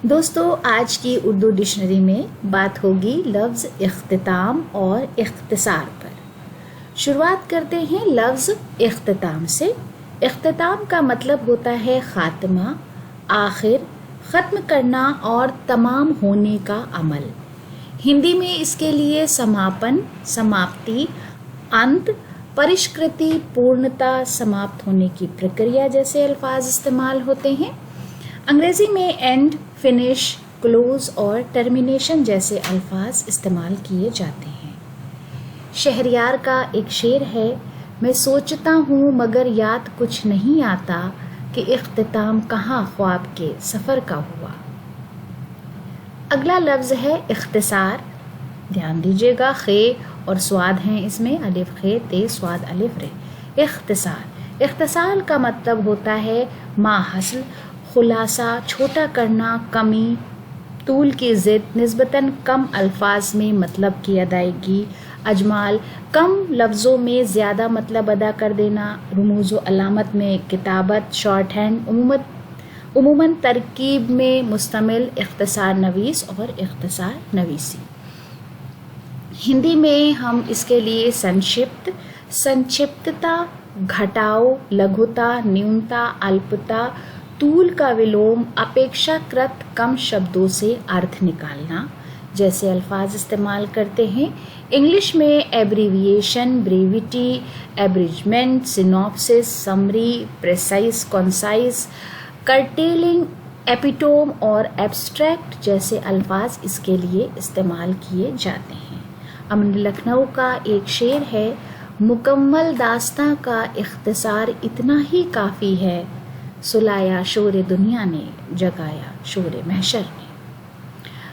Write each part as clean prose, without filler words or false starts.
دوستو آج کی اردو ڈکشنری میں بات ہوگی لفظ اختتام اور اختصار پر۔ شروعات کرتے ہیں لفظ اختتام سے۔ اختتام کا مطلب ہوتا ہے خاتمہ، آخر، ختم کرنا اور تمام ہونے کا عمل۔ ہندی میں اس کے لیے سماپن، سماپتی، انت، پرشکرتی، پورنتا، سماپت ہونے کی پرکریا جیسے الفاظ استعمال ہوتے ہیں۔ انگریزی میں اینڈ، فنش، کلوز اور ٹرمینیشن جیسے الفاظ استعمال کیے جاتے ہیں۔ شہریار کا ایک شعر ہے، میں سوچتا ہوں مگر یاد کچھ نہیں آتا کہ اختتام کہاں خواب کے سفر کا ہوا۔ اگلا لفظ ہے اختصار۔ دھیان دیجیے گا، خے اور سواد ہیں اس میں، الف خے تے سواد الف رے۔ اختصار، اختصار کا مطلب ہوتا ہے ماحصل، خلاصہ، چھوٹا کرنا، کمی، طول کی ضد، نسبتاً کم الفاظ میں مطلب کی ادائیگی، اجمال، کم لفظوں میں زیادہ مطلب ادا کر دینا، رموز و علامت میں کتابت، شارٹ ہینڈ، عموماً ترکیب میں مشتمل اختصار نویس اور اختصار نویسی۔ ہندی میں ہم اس کے لیے سنکشپت، سنکشپتتا، گھٹاؤ، لگھوتا، نیونتا، الپتا، طول کا ولوم، اپیکشا کرت کم شبدوں سے ارتھ نکالنا جیسے الفاظ استعمال کرتے ہیں۔ انگلش میں abbreviation, brevity, abridgement, synopsis, summary, precise, concise, curtailing, epitome اور ایبسٹریکٹ جیسے الفاظ اس کے لیے استعمال کیے جاتے ہیں۔ امن لکھنؤ کا ایک شعر ہے، مکمل داستاں کا اختصار اتنا ہی کافی ہے، سلایا شور دنیا نے، جگایا شور محشر نے۔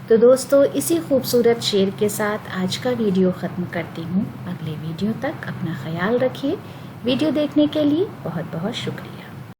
تو دوستو اسی خوبصورت شعر کے ساتھ آج کا ویڈیو ختم کرتی ہوں۔ اگلے ویڈیو تک اپنا خیال رکھیے۔ ویڈیو دیکھنے کے لیے بہت بہت شکریہ۔